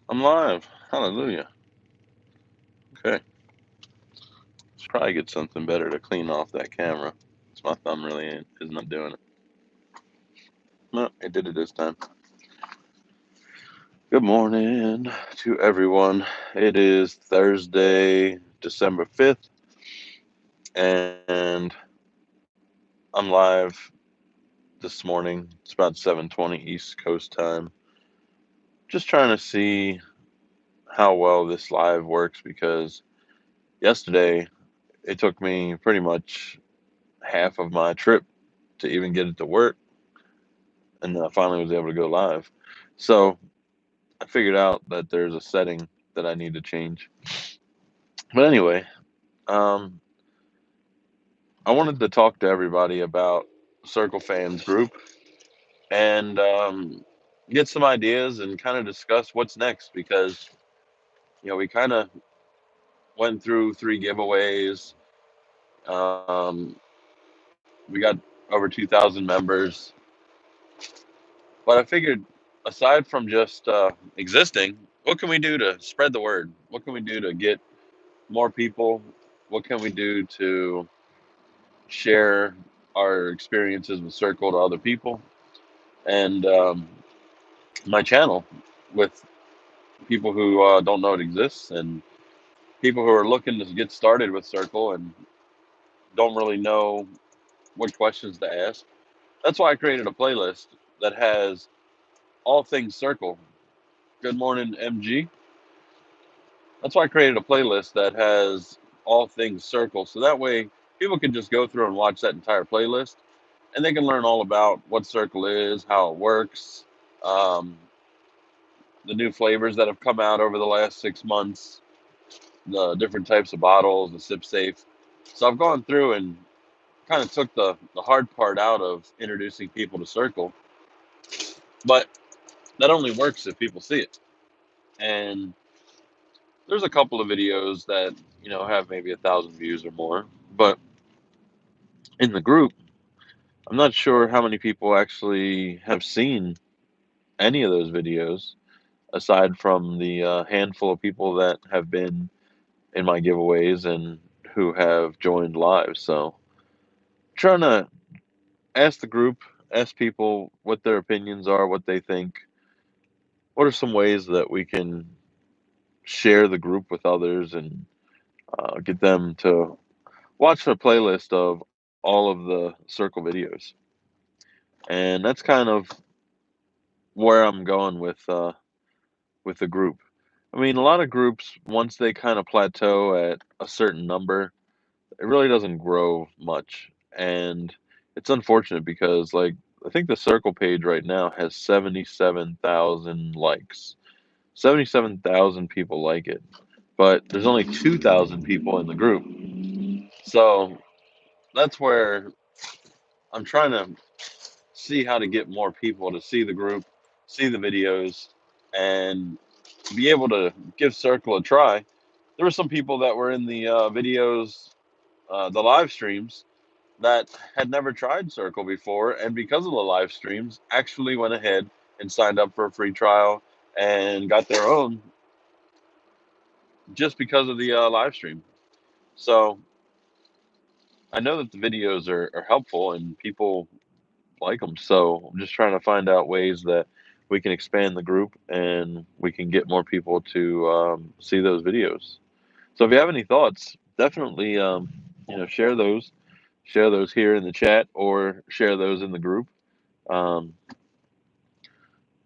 I'm live. Hallelujah. Okay. Should probably get something better to clean off that camera. It's my thumb really is not doing it. No, it did it this time. Good morning to everyone. It is Thursday, December 5th, and I'm live this morning. It's about 7:20 East Coast time. Just trying to see how well this live works because yesterday it took me pretty much half of my trip to even get it to work, and then I finally was able to go live. So I figured out that there's a setting that I need to change. But anyway, um, I wanted to talk to everybody about Circle Fans Group and get some ideas and kind of discuss what's next because we kind of went through three giveaways. Um, we got over 2,000 members, but I figured aside from just existing, what can we do to spread the word? What can we do to get more people? What can we do to share our experiences with Circle to other people? And my channel with people who don't know it exists and people who are looking to get started with Circle and don't really know what questions to ask. That's why I created a playlist that has all things Circle. Good morning, MG. That's why I created a playlist that has all things Circle. So that way people can just go through and watch that entire playlist and they can learn all about what Circle is, how it works, um, the new flavors that have come out over the last 6 months, the different types of bottles, the sip safe. So I've gone through and kind of took the hard part out of introducing people to Circle, but that only works if people see it. And there's a couple of videos that have maybe 1,000 views or more, but in the group, I'm not sure how many people actually have seen any of those videos aside from the handful of people that have been in my giveaways and who have joined live. So, trying to ask the group, ask people what their opinions are, what they think. What are some ways that we can share the group with others and get them to watch a playlist of all of the Circle videos? And that's kind of where I'm going with the group. I mean, a lot of groups once they kind of plateau at a certain number, it really doesn't grow much, and it's unfortunate because, like, I think the Circle page right now has 77,000 likes. 77,000 people like it, but there's only 2,000 people in the group. So that's where I'm trying to see how to get more people to see the group, see the videos, and be able to give Circle a try. There were some people that were in the videos, the live streams, that had never tried Circle before, and because of the live streams, actually went ahead and signed up for a free trial and got their own just because of the live stream. So I know that the videos are helpful and people like them. So I'm just trying to find out ways that we can expand the group and we can get more people to see those videos. So if you have any thoughts, definitely share those. Share those here in the chat or share those in the group. Um,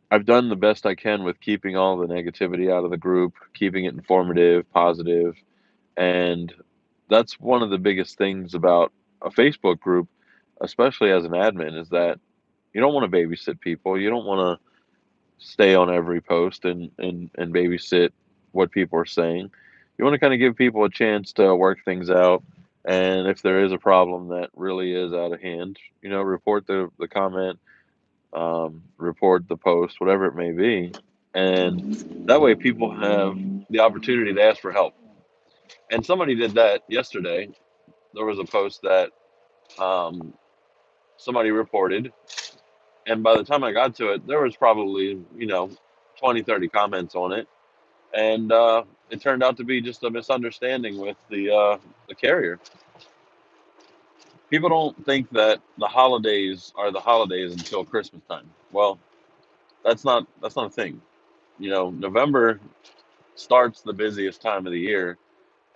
I've done the best I can with keeping all the negativity out of the group, keeping it informative, positive, and that's one of the biggest things about a Facebook group, especially as an admin, is that you don't want to babysit people. You don't want to stay on every post and babysit what people are saying. You want to kind of give people a chance to work things out. And if there is a problem that really is out of hand, report the comment, report the post, whatever it may be. And that way people have the opportunity to ask for help. And somebody did that yesterday. There was a post that um, somebody reported, and by the time I got to it, there was probably 20, 30 comments on it. and it turned out to be just a misunderstanding with the carrier. People don't think that the holidays are the holidays until Christmas time. Well, that's not a thing. November starts the busiest time of the year,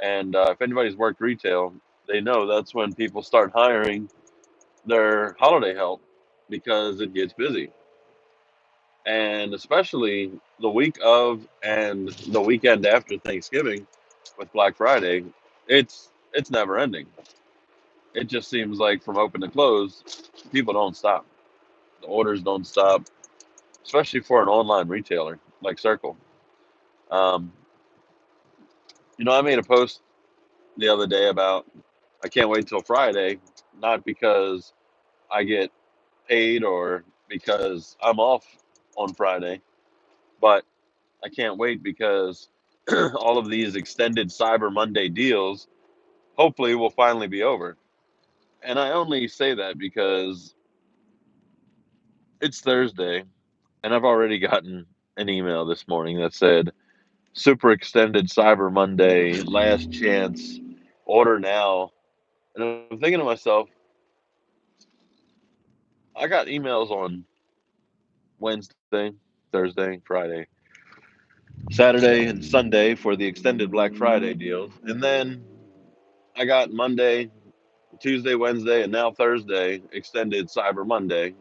and if anybody's worked retail, they know that's when people start hiring their holiday help because it gets busy, and especially the week of and the weekend after Thanksgiving with Black Friday, it's never ending. It just seems like from open to close, people don't stop. The orders don't stop, especially for an online retailer like Cirkul. Um, I made a post the other day about I can't wait till Friday, not because I get paid or because I'm off on Friday, but I can't wait because all of these extended Cyber Monday deals hopefully will finally be over. And I only say that because it's Thursday and I've already gotten an email this morning that said super extended Cyber Monday, last chance, order now. And I'm thinking to myself, I got emails on Wednesday, Thursday, Friday, Saturday, and Sunday for the extended Black Friday deals. And then I got Monday, Tuesday, Wednesday, and now Thursday extended Cyber Monday.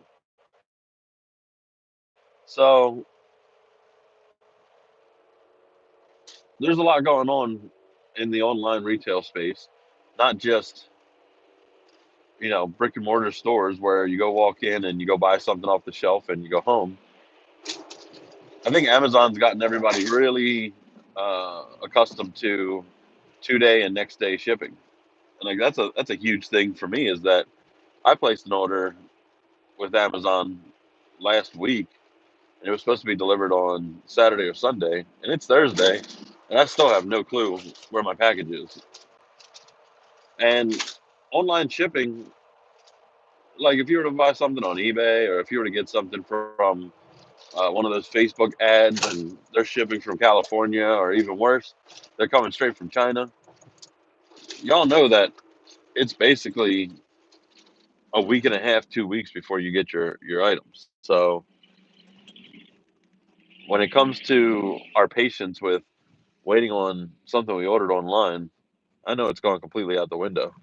So there's a lot going on in the online retail space, not just brick and mortar stores where you go walk in and you go buy something off the shelf and you go home. I think Amazon's gotten everybody really accustomed to 2 day and next day shipping, and like that's a huge thing for me. Is that I placed an order with Amazon last week, and it was supposed to be delivered on Saturday or Sunday, and it's Thursday, and I still have no clue where my package is. And online shipping, like if you were to buy something on eBay or if you were to get something from one of those Facebook ads and they're shipping from California or even worse, they're coming straight from China. Y'all know that it's basically a week and a half, 2 weeks before you get your items. So when it comes to our patience with waiting on something we ordered online, I know it's gone completely out the window.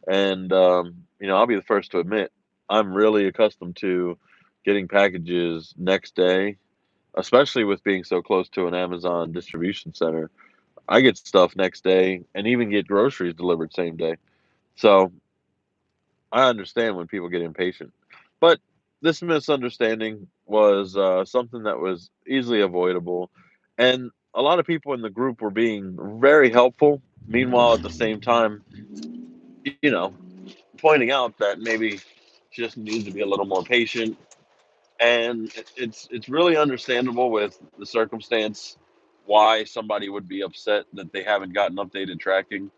And I'll be the first to admit I'm really accustomed to getting packages next day, especially with being so close to an Amazon distribution center. I get stuff next day and even get groceries delivered same day. So I understand when people get impatient. But this misunderstanding was something that was easily avoidable. And a lot of people in the group were being very helpful. Meanwhile, at the same time, you know, pointing out that maybe she just needs to be a little more patient. And it's really understandable with the circumstance why somebody would be upset that they haven't gotten updated tracking.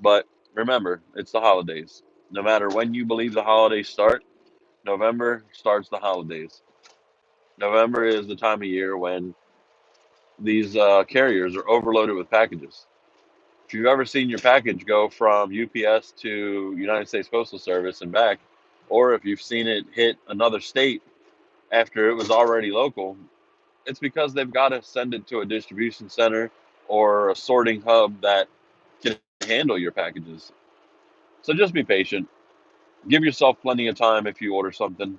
But remember, it's the holidays. No matter when you believe the holidays start, November starts the holidays. November is the time of year when these carriers are overloaded with packages. If you've ever seen your package go from UPS to United States Postal Service and back, or if you've seen it hit another state after it was already local, it's because they've got to send it to a distribution center or a sorting hub that can handle your packages. So just be patient. Give yourself plenty of time if you order something.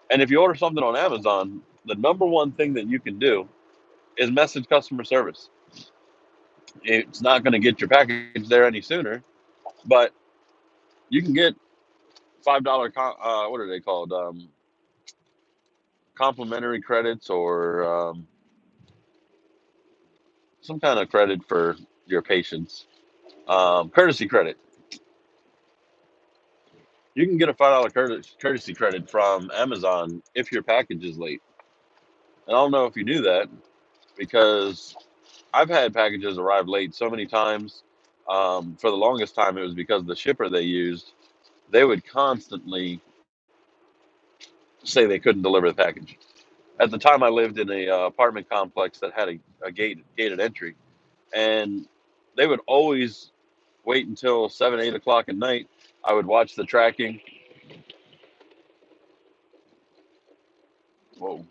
And if you order something on Amazon, the number one thing that you can do is message customer service. It's not going to get your package there any sooner, but you can get $5. What are they called? Complimentary credits or some kind of credit for your patience. Courtesy credit. You can get a $5 courtesy credit from Amazon if your package is late. And I don't know if you knew that because I've had packages arrive late so many times. For the longest time, it was because the shipper they used, they would constantly say they couldn't deliver the package. At the time, I lived in a apartment complex that had a gated entry, and they would always wait until 7, 8 o'clock at night. I would watch the tracking. Whoa.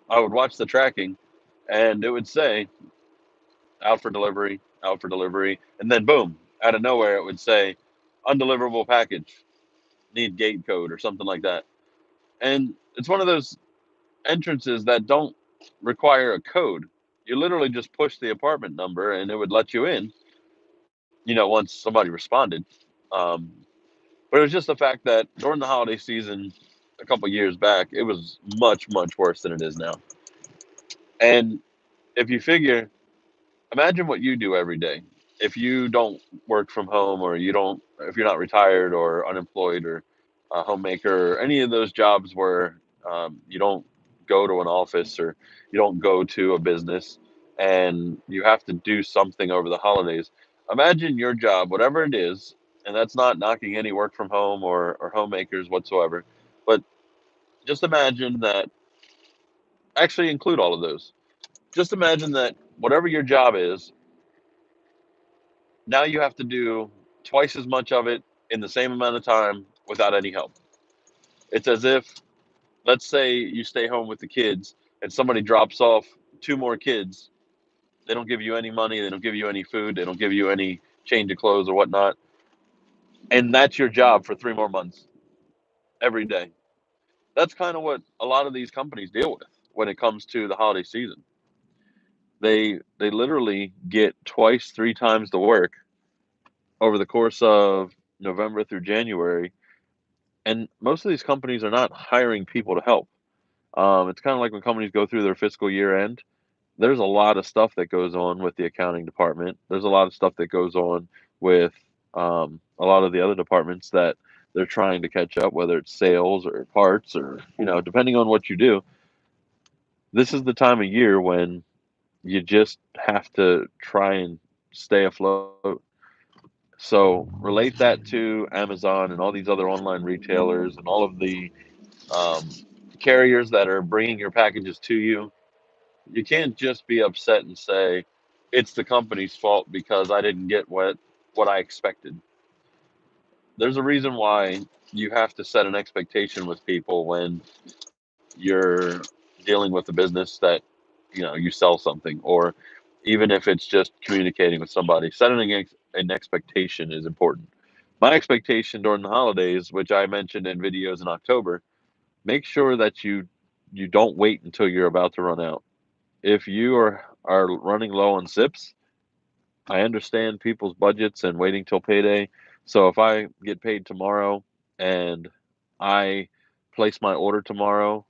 I would watch the tracking, and it would say out for delivery, and then boom, out of nowhere, it would say undeliverable package, need gate code or something like that. And it's one of those entrances that don't require a code. You literally just push the apartment number, and it would let you in. Once somebody responded. Um, but it was just the fact that during the holiday season, a couple years back, it was much much worse than it is now. And if you figure, imagine what you do every day. If you don't work from home, or if you're not retired or unemployed or a homemaker or any of those jobs where you don't go to an office or you don't go to a business and you have to do something over the holidays, imagine your job, whatever it is, and that's not knocking any work from home or homemakers whatsoever, but just imagine that, actually include all of those. Just imagine that whatever your job is, now you have to do twice as much of it in the same amount of time without any help. It's as if, let's say you stay home with the kids and somebody drops off two more kids. They don't give you any money, they don't give you any food, they don't give you any change of clothes or whatnot. And that's your job for 3 more months every day. That's kind of what a lot of these companies deal with when it comes to the holiday season. They literally get twice, three times the work over the course of November through January. And most of these companies are not hiring people to help. It's kind of like when companies go through their fiscal year end. There's a lot of stuff that goes on with the accounting department. There's a lot of stuff that goes on with a lot of the other departments that they're trying to catch up, whether it's sales or parts or, depending on what you do. This is the time of year when you just have to try and stay afloat. So relate that to Amazon and all these other online retailers and all of the um, carriers that are bringing your packages to you. You can't just be upset and say it's the company's fault because I didn't get what I expected. There's a reason why you have to set an expectation with people when you're dealing with a business that you sell something, or even if it's just communicating with somebody. Setting an expectation is important. My expectation during the holidays, which I mentioned in videos in October, make sure that you don't wait until you're about to run out. If you are running low on sips, I understand people's budgets and waiting till payday. So if I get paid tomorrow and I place my order tomorrow,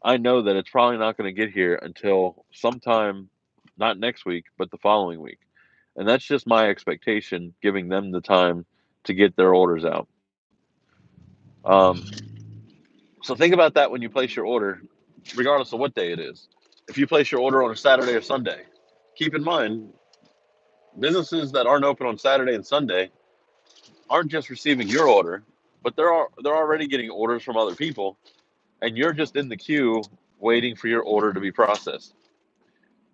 I know that it's probably not going to get here until sometime, not next week, but the following week. And that's just my expectation, giving them the time to get their orders out. Um, so think about that when you place your order, regardless of what day it is. If you place your order on a Saturday or Sunday, keep in mind businesses that aren't open on Saturday and Sunday aren't just receiving your order, but they're already getting orders from other people, and you're just in the queue waiting for your order to be processed.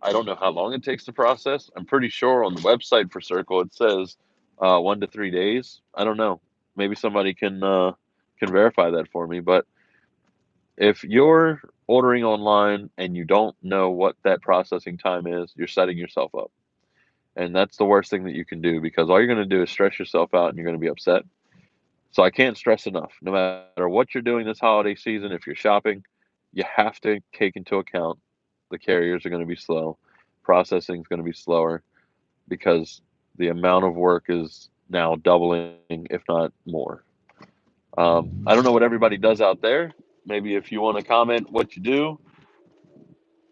I don't know how long it takes to process. I'm pretty sure on the website for Cirkul it says 1 to 3 days. I don't know. Maybe somebody can verify that for me. But if you're ordering online and you don't know what that processing time is, you're setting yourself up. And that's the worst thing that you can do, because all you're going to do is stress yourself out and you're going to be upset. So I can't stress enough, no matter what you're doing this holiday season, if you're shopping, you have to take into account the carriers are going to be slow, processing is going to be slower, because the amount of work is now doubling, if not more. I don't know what everybody does out there. Maybe if you want to comment what you do,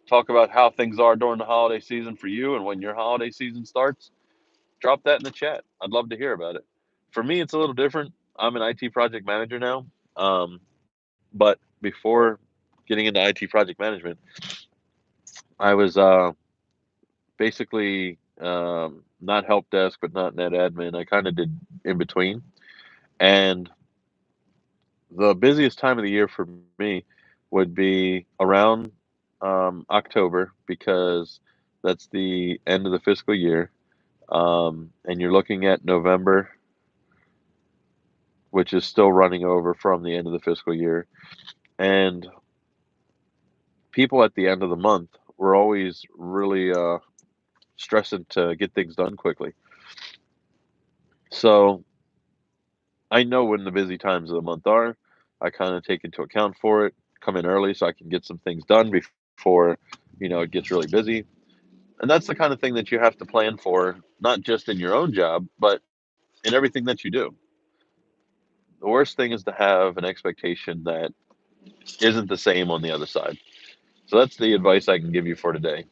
talk about how things are during the holiday season for you and when your holiday season starts, drop that in the chat. I'd love to hear about it. For me, it's a little different. I'm an IT project manager now. But before getting into IT project management, I was basically not help desk, but not net admin. I kind of did in between. And the busiest time of the year for me would be around October because that's the end of the fiscal year. And you're looking at November, which is still running over from the end of the fiscal year. And people at the end of the month were always really stressing to get things done quickly. So I know when the busy times of the month are. I kind of take into account for it, come in early so I can get some things done before, it gets really busy. And that's the kind of thing that you have to plan for, not just in your own job, but in everything that you do. The worst thing is to have an expectation that isn't the same on the other side. So that's the advice I can give you for today.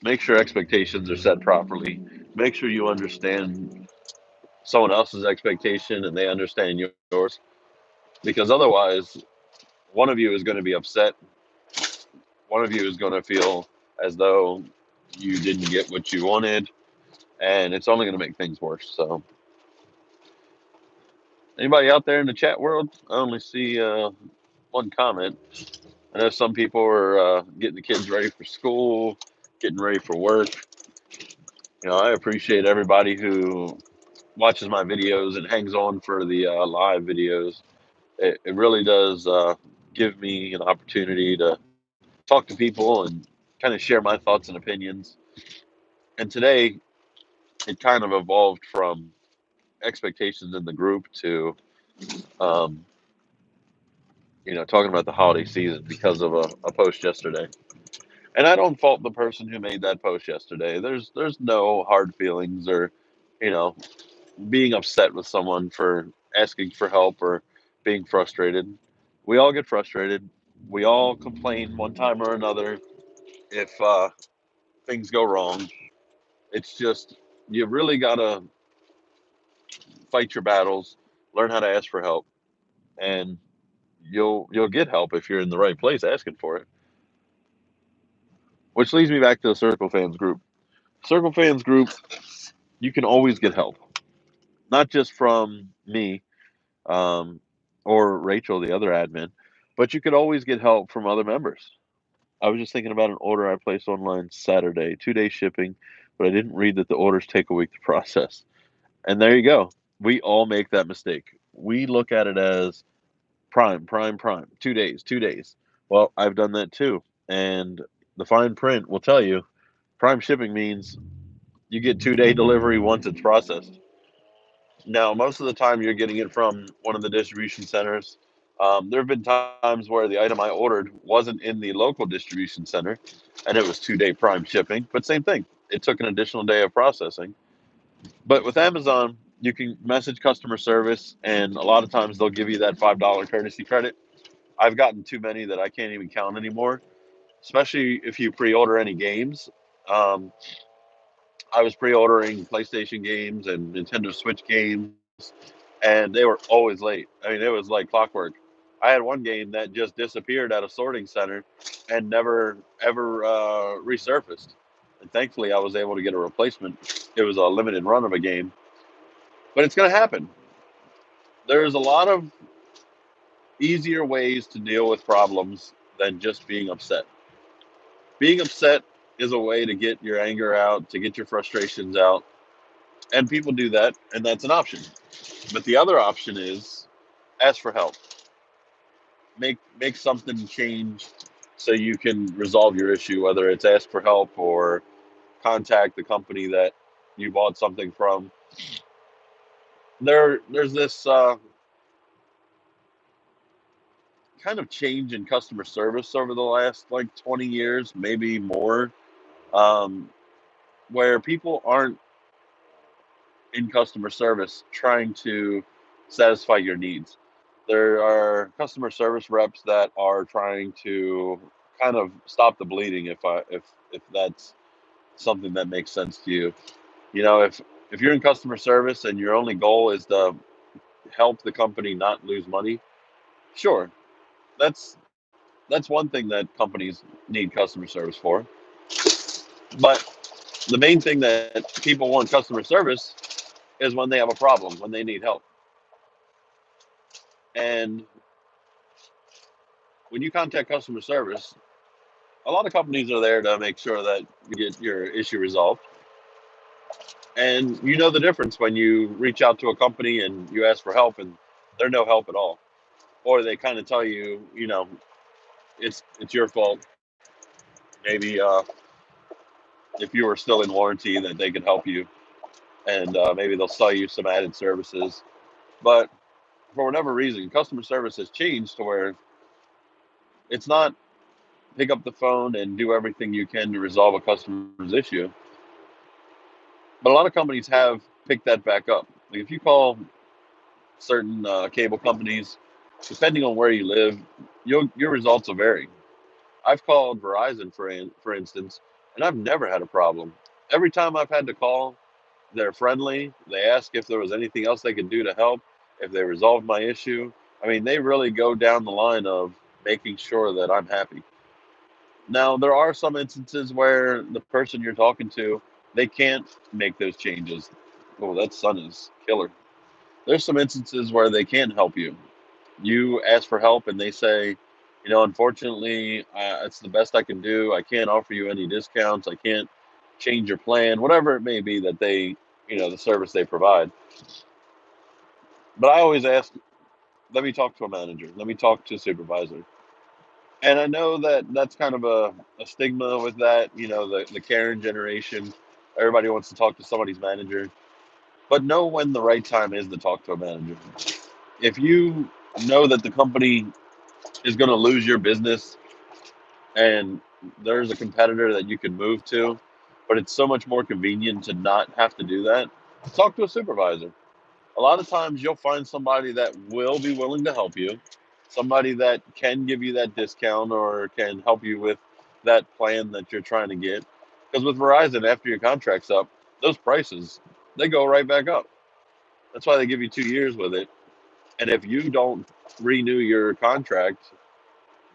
Make sure expectations are set properly. Make sure you understand someone else's expectation and they understand yours. Because otherwise, one of you is going to be upset. One of you is going to feel as though you didn't get what you wanted, and it's only going to make things worse. So, anybody out there in the chat world? I only see one comment. I know some people are getting the kids ready for school, getting ready for work. I appreciate everybody who watches my videos and hangs on for the live videos. It really does give me an opportunity to talk to people and kind of share my thoughts and opinions. And today, it kind of evolved from expectations in the group to, um, talking about the holiday season because of a post yesterday. And I don't fault the person who made that post yesterday. There's no hard feelings or, you know, being upset with someone for asking for help or being frustrated. We all get frustrated. We all complain one time or another if things go wrong. It's just you really gotta fight your battles, learn how to ask for help, and you'll get help if you're in the right place asking for it. Which leads me back to the Circle Fans group. Circle Fans group, you can always get help, not just from me um, or Rachel, the other admin, but you could always get help from other members. I was just thinking about an order I placed online Saturday, 2 day shipping, but I didn't read that the orders take a week to process. And there you go. We all make that mistake. We look at it as prime, prime, prime, 2 days, 2 days. Well, I've done that too. And the fine print will tell you prime shipping means you get 2 day delivery once it's processed. Now, most of the time you're getting it from one of the distribution centers. There have been times where the item I ordered wasn't in the local distribution center and it was 2 day prime shipping, but same thing. It took an additional day of processing. But with Amazon, you can message customer service, and a lot of times they'll give you that $5 courtesy credit. I've gotten too many that I can't even count anymore, especially if you pre order any games. Um, I was pre ordering PlayStation games and Nintendo Switch games, and they were always late. I mean, it was like clockwork. I had one game that just disappeared at a sorting center and never ever resurfaced. And thankfully, I was able to get a replacement. It was a limited run of a game, but it's going to happen. There's a lot of easier ways to deal with problems than just being upset. Being upset is a way to get your anger out, to get your frustrations out, and people do that, and that's an option. But the other option is ask for help. Make something change so you can resolve your issue, whether it's ask for help or contact the company that you bought something from. There's this kind of change in customer service over the last like 20 years, maybe more, um, where people aren't in customer service trying to satisfy your needs. There are customer service reps that are trying to kind of stop the bleeding if that's something that makes sense to you. If you're in customer service and your only goal is to help the company not lose money, sure. That's that's one thing that companies need customer service for. But the main thing that people want customer service is when they have a problem, when they need help. And when you contact customer service, A lot of companies are there to make sure that you get your issue resolved. And you know the difference when you reach out to a company and you ask for help and they're no help at all. Or they kind of tell you, it's your fault. Maybe if you were still in warranty, that they could help you, and maybe they'll sell you some added services. But for whatever reason, customer service has changed to where it's not pick up the phone and do everything you can to resolve a customer's issue. But a lot of companies have picked that back up. Like if you call certain cable companies, depending on where you live, your results will vary. I've called Verizon for instance, and I've never had a problem. Every time I've had to call, they're friendly. They ask if there was anything else they could do to help, if they resolved my issue. I mean, they really go down the line of making sure that I'm happy. Now, there are some instances where the person you're talking to, they can't make those changes. Oh, that sun is killer. There's some instances where they can't help you. You ask for help and they say, unfortunately, it's the best I can do. I can't offer you any discounts. I can't change your plan, whatever it may be that the service they provide. But I always ask, let me talk to a manager. Let me talk to a supervisor. And I know that that's kind of a stigma with that, the Karen generation. Everybody wants to talk to somebody's manager. But know when the right time is to talk to a manager. If you know that the company is going to lose your business and there's a competitor that you can move to, but it's so much more convenient to not have to do that, talk to a supervisor. A lot of times you'll find somebody that will be willing to help you, somebody that can give you that discount or can help you with that plan that you're trying to get. Because with Verizon, after your contract's up, those prices, they go right back up. That's why they give you 2 years with it. And if you don't renew your contract,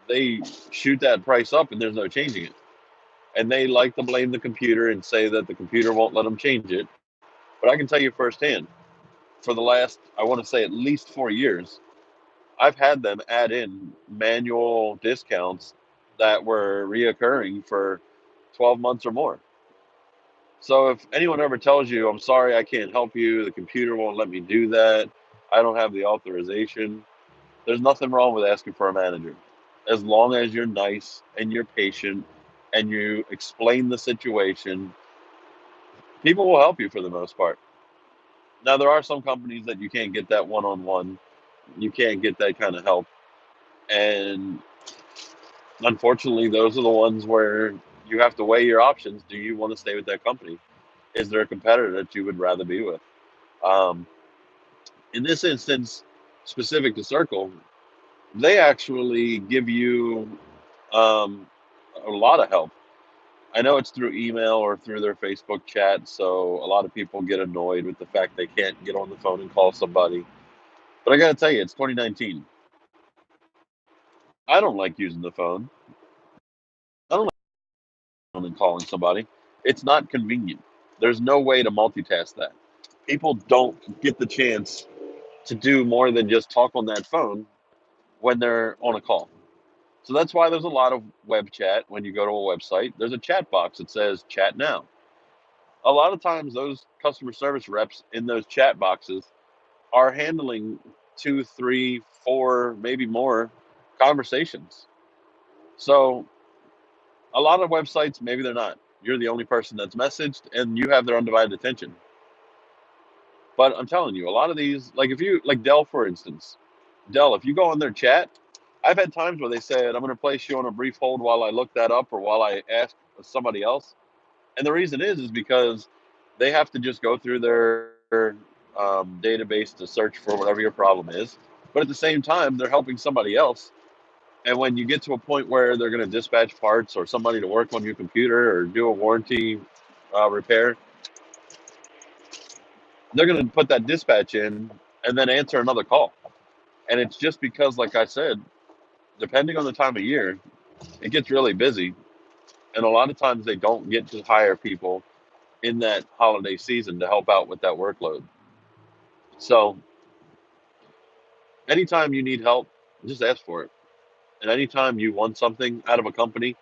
they shoot that price up and there's no changing it. And they like to blame the computer and say that the computer won't let them change it. But I can tell you firsthand, for the last, I want to say at least 4 years, I've had them add in manual discounts that were reoccurring for 12 months or more. So if anyone ever tells you, I'm sorry, I can't help you, the computer won't let me do that, I don't have the authorization, there's nothing wrong with asking for a manager. As long as you're nice and you're patient and you explain the situation, people will help you for the most part. Now, there are some companies that you can't get that one on one, you can't get that kind of help. And unfortunately, those are the ones where you have to weigh your options. Do you want to stay with that company? Is there a competitor that you would rather be with? Um, in this instance, specific to Circle, they actually give you um, a lot of help. I know it's through email or through their Facebook chat, so a lot of people get annoyed with the fact they can't get on the phone and call somebody. But I got to tell you, it's 2019. I don't like using the phone. I don't like and calling somebody. It's not convenient. There's no way to multitask that. People don't get the chance to do more than just talk on that phone when they're on a call. So that's why there's a lot of web chat. When you go to a website, there's a chat box that says chat now. A lot of times, those customer service reps in those chat boxes are handling two, three, four, maybe more conversations. So a lot of websites, maybe they're not. You're the only person that's messaged and you have their undivided attention. But I'm telling you, a lot of these, like if you, like Dell, for instance, Dell, if you go on their chat, I've had times where they said, I'm going to place you on a brief hold while I look that up or while I ask somebody else. And the reason is because they have to just go through their database to search for whatever your problem is. But at the same time, they're helping somebody else. And when you get to a point where they're going to dispatch parts or somebody to work on your computer or do a warranty repair, they're going to put that dispatch in and then answer another call. And it's just because, like I said, depending on the time of year, it gets really busy. And a lot of times they don't get to hire people in that holiday season to help out with that workload. So anytime you need help, just ask for it. And anytime you want something out of a company,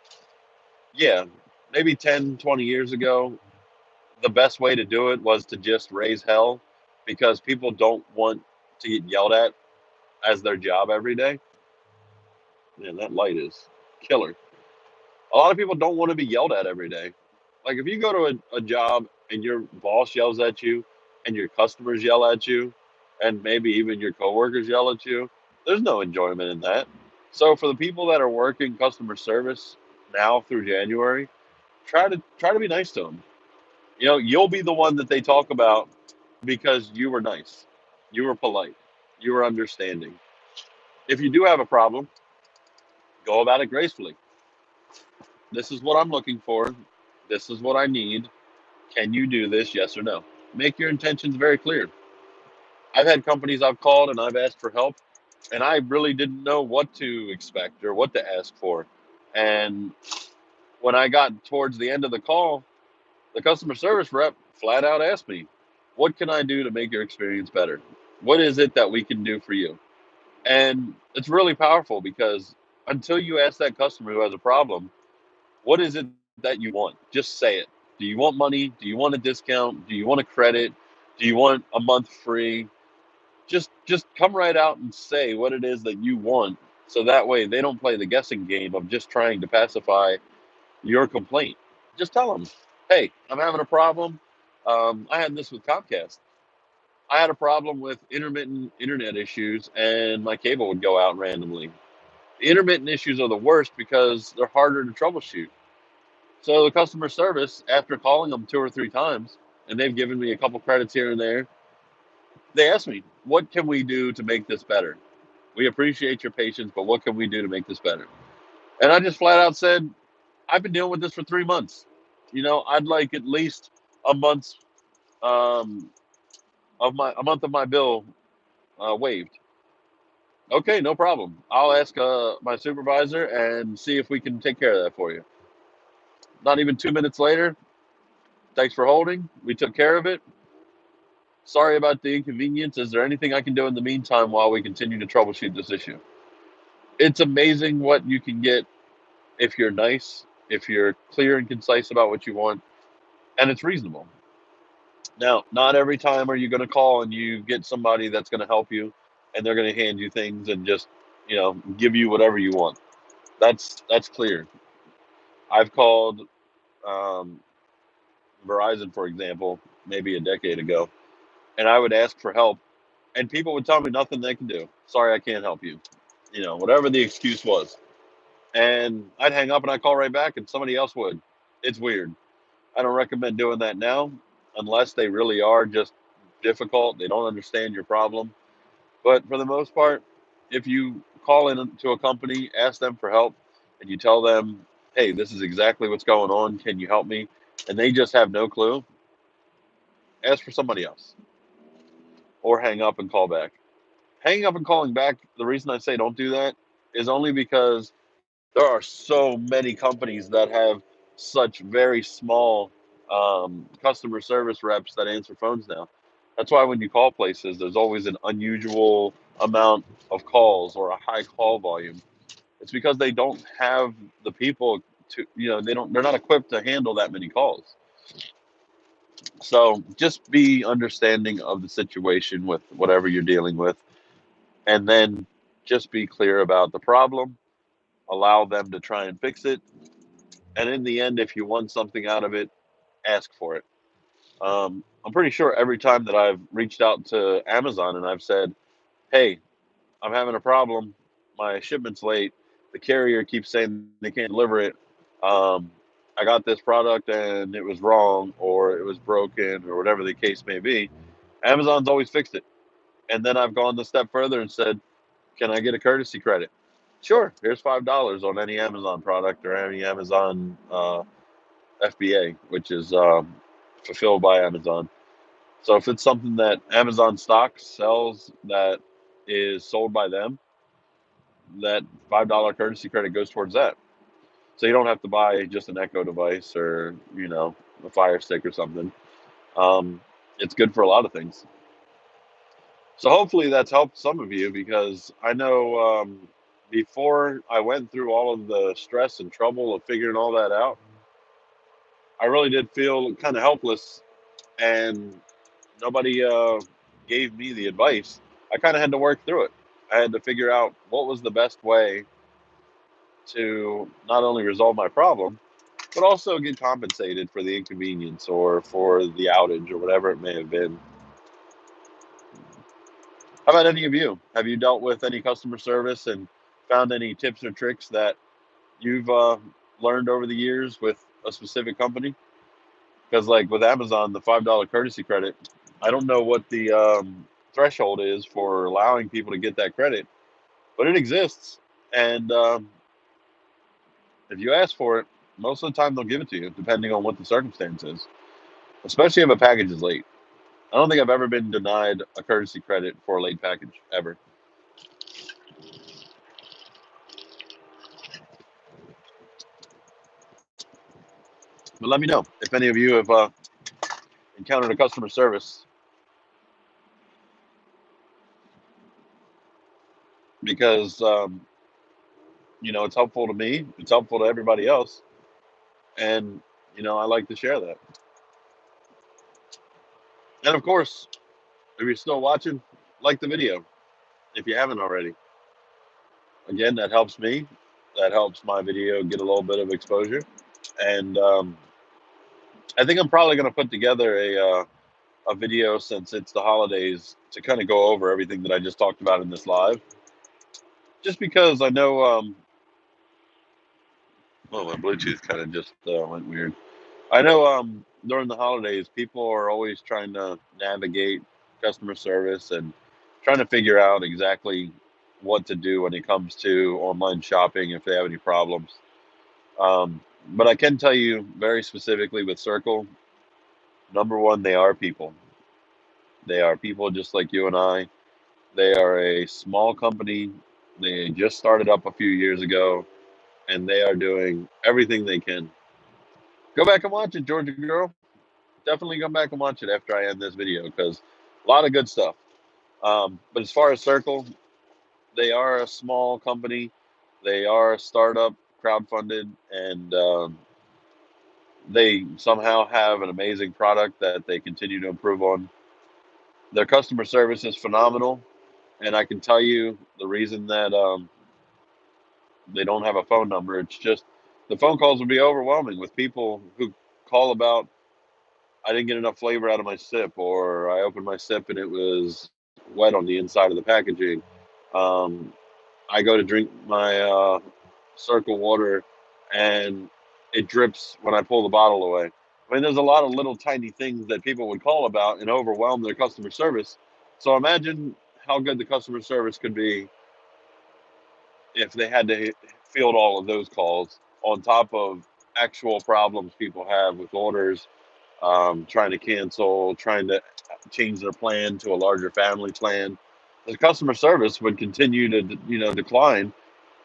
yeah, maybe 10, 20 years ago, the best way to do it was to just raise hell because people don't want to get yelled at as their job every day. Man, that light is killer. A lot of people don't want to be yelled at every day. Like if you go to a job and your boss yells at you and your customers yell at you and maybe even your coworkers yell at you, there's no enjoyment in that. So for the people that are working customer service now through January, try to be nice to them. You know, you'll be the one that they talk about because you were nice. You were polite. You were understanding. If you do have a problem, go about it gracefully. This is what I'm looking for. This is what I need. Can you do this? Yes or no? Make your intentions very clear. I've had companies I've called and I've asked for help, and I really didn't know what to expect or what to ask for. And when I got towards the end of the call, the customer service rep flat out asked me, "What can I do to make your experience better? What is it that we can do for you?" And it's really powerful because until you ask that customer who has a problem, what is it that you want? Just say it. Do you want money? Do you want a discount? Do you want a credit? Do you want a month free? Just come right out and say what it is that you want so that way they don't play the guessing game of just trying to pacify your complaint. Just tell them, hey, I'm having a problem. I had this with Comcast. I had a problem with intermittent internet issues and my cable would go out randomly. The intermittent issues are the worst because they're harder to troubleshoot. So the customer service, after calling them two or three times, and they've given me a couple credits here and there, they asked me, "What can we do to make this better? We appreciate your patience, but what can we do to make this better?" And I just flat out said, "I've been dealing with this for 3 months. You know, I'd like at least a month's um, a month of my bill waived." Okay, no problem. I'll ask my supervisor and see if we can take care of that for you. Not even 2 minutes later, thanks for holding. We took care of it. Sorry about the inconvenience. Is there anything I can do in the meantime while we continue to troubleshoot this issue? It's amazing what you can get if you're nice, if you're clear and concise about what you want, and it's reasonable. Now, not every time are you going to call and you get somebody that's going to help you and they're going to hand you things and just, give you whatever you want. That's clear. I've called um, Verizon, for example, maybe a decade ago, and I would ask for help and people would tell me nothing they can do. Sorry, I can't help you. Whatever the excuse was. And I'd hang up and I'd call right back and somebody else would. It's weird. I don't recommend doing that now unless they really are just difficult. They don't understand your problem. But for the most part, if you call into a company, ask them for help, and you tell them, hey, this is exactly what's going on. Can you help me? And they just have no clue, ask for somebody else or hang up and call back. Hanging up and calling back, the reason I say don't do that is only because there are so many companies that have such very small customer service reps that answer phones now. That's why when you call places, there's always an unusual amount of calls or a high call volume. It's because they don't have the people to, they're not equipped to handle that many calls. So just be understanding of the situation with whatever you're dealing with, and then just be clear about the problem, allow them to try and fix it. And in the end, if you want something out of it, ask for it. I'm pretty sure every time that I've reached out to Amazon and I've said, hey, I'm having a problem. My shipment's late. The carrier keeps saying they can't deliver it. Um, I got this product and it was wrong or it was broken or whatever the case may be. Amazon's always fixed it. And then I've gone a step further and said, can I get a courtesy credit? Sure. Here's $5 on any Amazon product or any Amazon FBA, which is fulfilled by Amazon. So if it's something that Amazon stocks sells that is sold by them, that $5 courtesy credit goes towards that. So you don't have to buy just an Echo device or a Fire Stick or something. It's good for a lot of things. So hopefully that's helped some of you because I know before I went through all of the stress and trouble of figuring all that out, I really did feel kind of helpless, and nobody gave me the advice. I kind of had to work through it. I had to figure out what was the best way to not only resolve my problem, but also get compensated for the inconvenience or for the outage or whatever it may have been. How about any of you? Have you dealt with any customer service and found any tips or tricks that you've learned over the years with a specific company? Because, like with Amazon, the $5 courtesy credit, I don't know what the threshold is for allowing people to get that credit, but it exists. And if you ask for it, most of the time they'll give it to you, depending on what the circumstance is, especially if a package is late. I don't think I've ever been denied a courtesy credit for a late package, ever. But let me know if any of you have encountered a customer service, because it's helpful to me, it's helpful to everybody else, and I like to share that. And of course, if you're still watching, like the video if you haven't already. Again, that helps me. That helps my video get a little bit of exposure. And I think I'm probably going to put together a video, since it's the holidays, to kind of go over everything that I just talked about in this live. Just because I know, oh, my Bluetooth kind of just went weird. I know during the holidays, people are always trying to navigate customer service and trying to figure out exactly what to do when it comes to online shopping if they have any problems. But I can tell you very specifically with Cirkul, number one, they are people. They are people just like you and I. They are a small company. They just started up a few years ago, and they are doing everything they can. Go back and watch it, Georgia girl. Definitely come back and watch it after I end this video, because a lot of good stuff. But as far as Cirkul, they are a small company. They are a startup, crowdfunded, and they somehow have an amazing product that they continue to improve on. Their customer service is phenomenal, and I can tell you the reason that they don't have a phone number. It's just the phone calls would be overwhelming with people who call about, I didn't get enough flavor out of my sip, or I opened my sip and it was wet on the inside of the packaging. Um, I go to drink my Circle water and it drips when I pull the bottle away. I mean, there's a lot of little tiny things that people would call about and overwhelm their customer service. So imagine how good the customer service could be if they had to field all of those calls on top of actual problems people have with orders, trying to cancel, trying to change their plan to a larger family plan. The customer service would continue to, decline,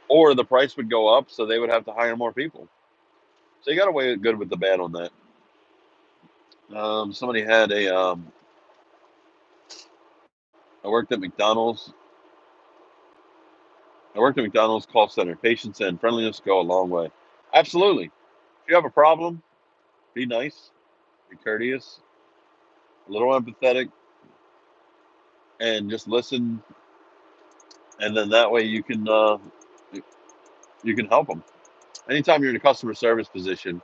or the price would go up, so they would have to hire more people. So you got to weigh it good with the bad on that. Somebody had I worked at McDonald's. I worked at McDonald's call center. Patience and friendliness go a long way. Absolutely. If you have a problem, be nice, be courteous, a little empathetic, and just listen. And then that way you can help them. Anytime you're in a customer service position,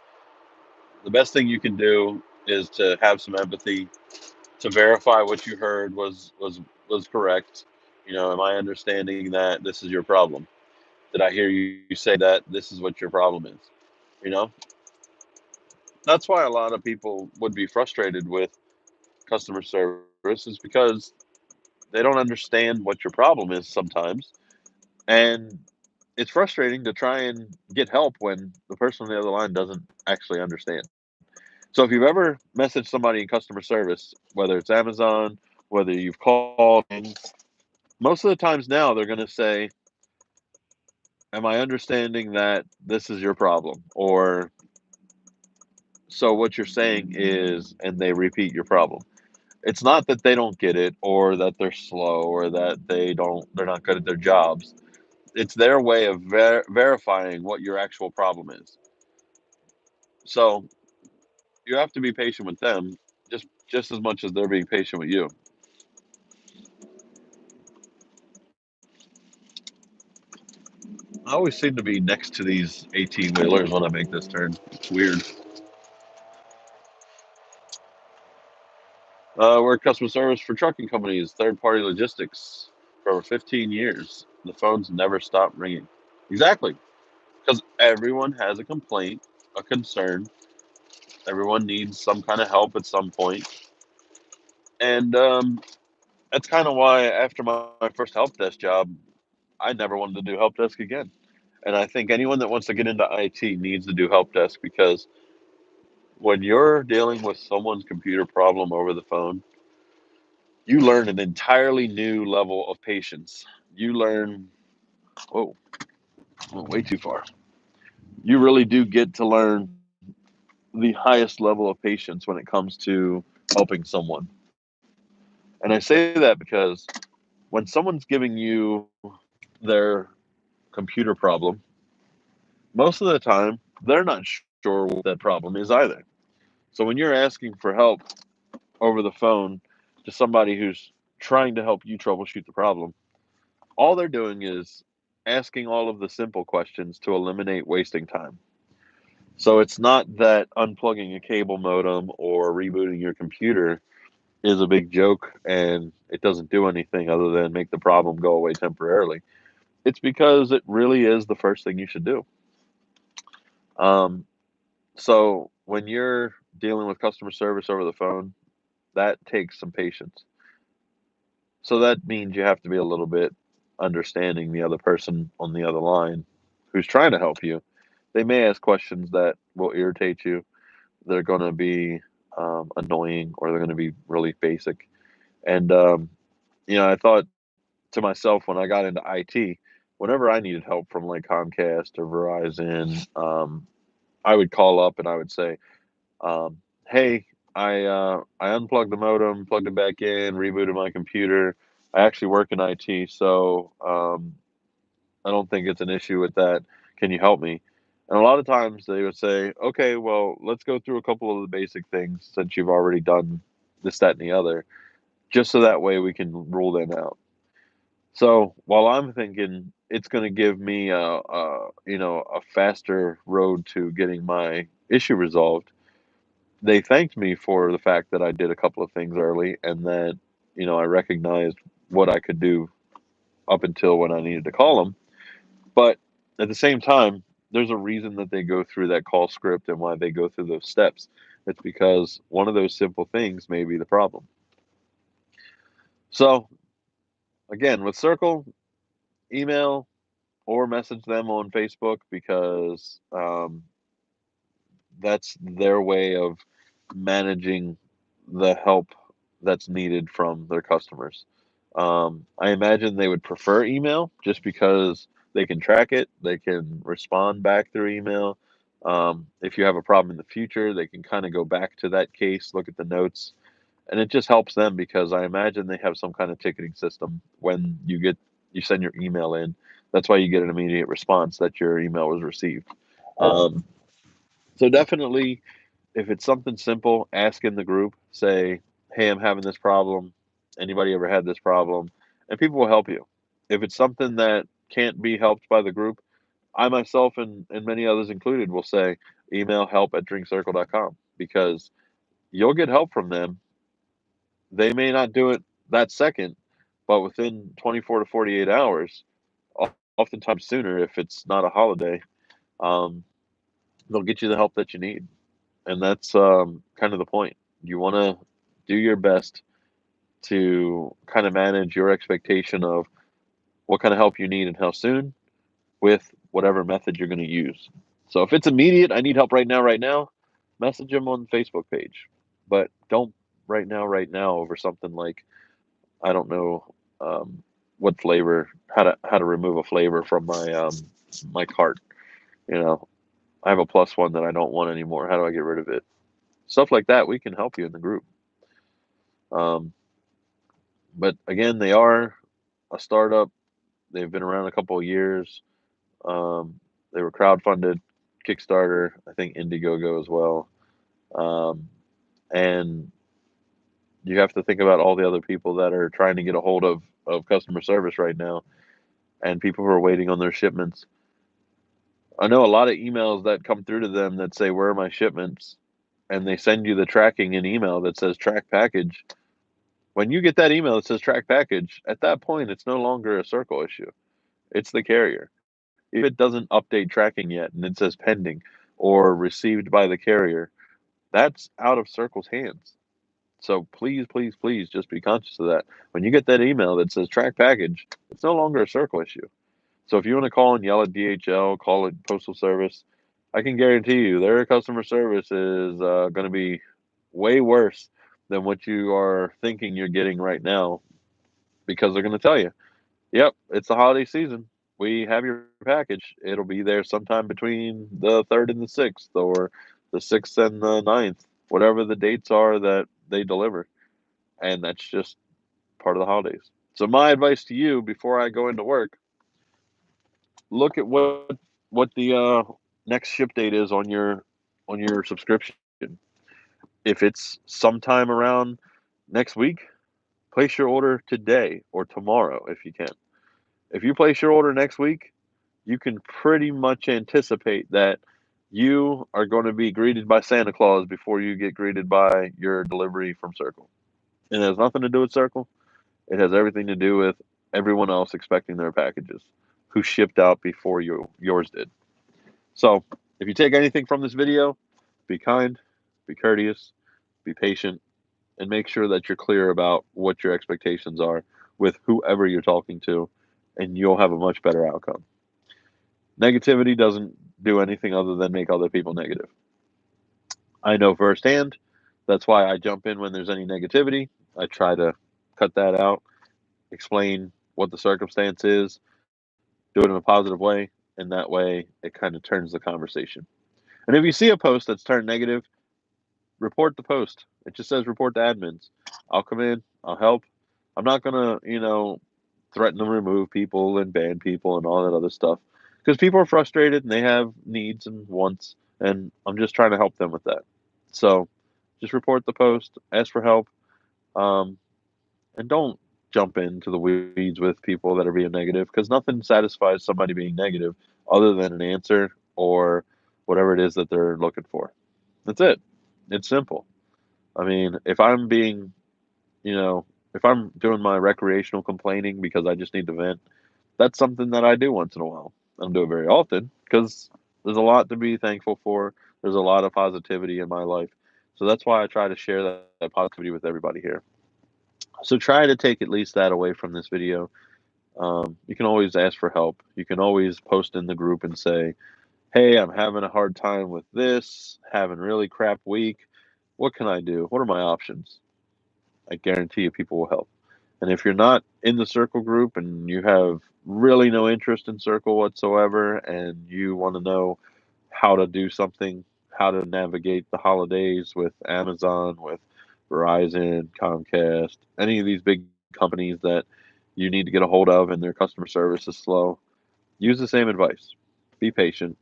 the best thing you can do is to have some empathy, to verify what you heard was correct. Am I understanding that this is your problem? Did I hear you say that this is what your problem is? You know, that's why a lot of people would be frustrated with customer service, is because they don't understand what your problem is sometimes. And it's frustrating to try and get help when the person on the other line doesn't actually understand. So if you've ever messaged somebody in customer service, whether it's Amazon, whether you've called, most of the times now they're going to say, am I understanding that this is your problem? Or, so what you're saying is, and they repeat your problem. It's not that they don't get it, or that they're slow, or that they're not good at their jobs. It's their way of verifying what your actual problem is. So you have to be patient with them just as much as they're being patient with you. I always seem to be next to these 18 wheelers when I make this turn. It's weird. We're customer service for trucking companies, third party logistics for over 15 years. The phones never stop ringing. Exactly. Because everyone has a complaint, a concern. Everyone needs some kind of help at some point. And that's kind of why after my first help desk job, I never wanted to do help desk again. And I think anyone that wants to get into IT needs to do help desk because when you're dealing with someone's computer problem over the phone, you learn an entirely new level of patience. You learn, whoa, went way too far. You really do get to learn the highest level of patience when it comes to helping someone. And I say that because when someone's giving you their computer problem, most of the time they're not sure what that problem is either. So when you're asking for help over the phone to somebody who's trying to help you troubleshoot the problem, all they're doing is asking all of the simple questions to eliminate wasting time. So it's not that unplugging a cable modem or rebooting your computer is a big joke and it doesn't do anything other than make the problem go away temporarily. It's because it really is the first thing you should do. Um, so when you're dealing with customer service over the phone, that takes some patience. So that means you have to be a little bit understanding the other person on the other line who's trying to help you. They may ask questions that will irritate you. They're going to be annoying or they're going to be really basic. And, I thought to myself when I got into IT, whenever I needed help from like Comcast or Verizon, I would call up and I would say, "Hey, I unplugged the modem, plugged it back in, rebooted my computer. I actually work in IT, so I don't think it's an issue with that. Can you help me?" And a lot of times they would say, "Okay, well, let's go through a couple of the basic things since you've already done this, that, and the other, just so that way we can rule them out." So while I'm thinking it's going to give me a faster road to getting my issue resolved, they thanked me for the fact that I did a couple of things early and that I recognized what I could do up until when I needed to call them. But at the same time, there's a reason that they go through that call script and why they go through those steps. It's because one of those simple things may be the problem. So again, with Cirkul, email or message them on Facebook because that's their way of managing the help that's needed from their customers. I imagine they would prefer email just because they can track it, they can respond back through email. If you have a problem in the future, they can kind of go back to that case, look at the notes, and it just helps them because I imagine they have some kind of ticketing system when you send your email in. That's why you get an immediate response that your email was received. Um, so definitely if it's something simple, ask in the group, say, "Hey, I'm having this problem. Anybody ever had this problem?" And people will help you. If it's something that can't be helped by the group, I myself and many others included will say, email help@drinkcircle.com because you'll get help from them. They may not do it that second, but within 24 to 48 hours, oftentimes sooner if it's not a holiday, um, they'll get you the help that you need. And that's kind of the point. You want to do your best to kind of manage your expectation of what kind of help you need and how soon with whatever method you're going to use. So if it's immediate, I need help right now, message them on the Facebook page. But don't right now over something like I don't know what flavor, how to remove a flavor from my cart. You know, I have a plus one that I don't want anymore. How do I get rid of it? Stuff like that. We can help you in the group. Um, but again, they are a startup. They've been around a couple of years. They were crowdfunded, Kickstarter, I think Indiegogo as well. And you have to think about all the other people that are trying to get a hold of customer service right now, and people who are waiting on their shipments. I know a lot of emails that come through to them that say, "Where are my shipments?" And they send you the tracking in email that says track package. When you get that email that says track package, at that point, it's no longer a Cirkul issue. It's the carrier. If it doesn't update tracking yet and it says pending or received by the carrier, that's out of Cirkul's hands. So please, please, please just be conscious of that. When you get that email that says track package, it's no longer a Cirkul issue. So if you want to call and yell at DHL, call it Postal Service, I can guarantee you their customer service is going to be way worse than what you are thinking you're getting right now, because they're going to tell you, yep, it's the holiday season. We have your package. It'll be there sometime between the 3rd and the 6th, or the 6th and the 9th, whatever the dates are that they deliver. And that's just part of the holidays. So my advice to you before I go into work, look at what the next ship date is on your subscription. If it's sometime around next week, place your order today or tomorrow if you can. If you place your order next week, you can pretty much anticipate that you are going to be greeted by Santa Claus before you get greeted by your delivery from Cirkul. It has nothing to do with Cirkul. It has everything to do with everyone else expecting their packages who shipped out before yours did. So, if you take anything from this video, be kind, be courteous, be patient, and make sure that you're clear about what your expectations are with whoever you're talking to, and you'll have a much better outcome. Negativity doesn't do anything other than make other people negative. I know firsthand. That's why I jump in when there's any negativity. I try to cut that out, explain what the circumstance is, do it in a positive way, and that way it kind of turns the conversation. And if you see a post that's turned negative, report the post. It just says report to admins. I'll come in, I'll help. I'm not gonna, threaten to remove people and ban people and all that other stuff, because people are frustrated and they have needs and wants, and I'm just trying to help them with that. So just report the post, ask for help, um, and don't jump into the weeds with people that are being negative, because nothing satisfies somebody being negative other than an answer or whatever it is that they're looking for. That's it. It's simple. I mean, you know, if I'm doing my recreational complaining because I just need to vent, that's something that I do once in a while. I don't do it very often because there's a lot to be thankful for. There's a lot of positivity in my life. So that's why I try to share that positivity with everybody here. So try to take at least that away from this video. You can always ask for help. You can always post in the group and say, hey, I'm having a hard time with this, having really crap week. What can I do? What are my options? I guarantee you people will help. And if you're not in the Cirkul group and you have really no interest in Cirkul whatsoever, and you want to know how to do something, how to navigate the holidays with Amazon, with Verizon, Comcast, any of these big companies that you need to get a hold of and their customer service is slow, use the same advice. Be patient,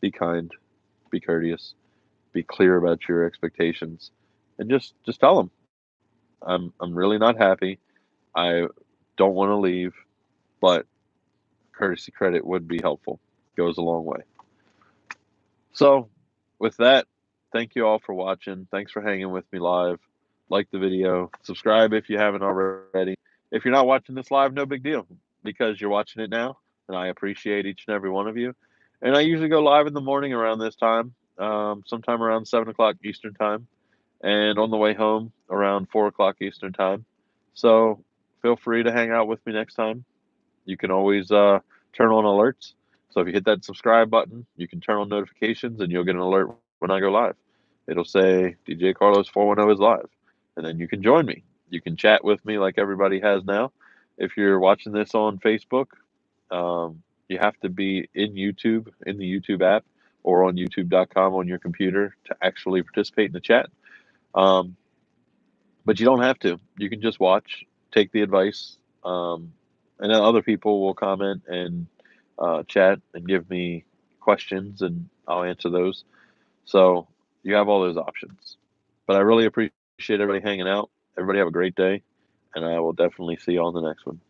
be kind, be courteous, be clear about your expectations, and just tell them, I'm really not happy. I don't want to leave, but courtesy credit would be helpful. Goes a long way. So, with that, thank you all for watching. Thanks for hanging with me live. Like the video, subscribe if you haven't already. If you're not watching this live, no big deal, because you're watching it now, and I appreciate each and every one of you. And I usually go live in the morning around this time, sometime around 7 o'clock Eastern time, and on the way home around 4 o'clock Eastern time. So feel free to hang out with me next time. You can always turn on alerts. So if you hit that subscribe button, you can turn on notifications and you'll get an alert when I go live. It'll say DJ Carlos 410 is live. And then you can join me. You can chat with me like everybody has now. If you're watching this on Facebook, you have to be in YouTube, in the YouTube app, or on youtube.com on your computer to actually participate in the chat. Um, but you don't have to. You can just watch, take the advice, and then other people will comment and chat and give me questions, and I'll answer those. So You have all those options. But I really appreciate everybody hanging out. Everybody have a great day, and I will definitely see you on the next one.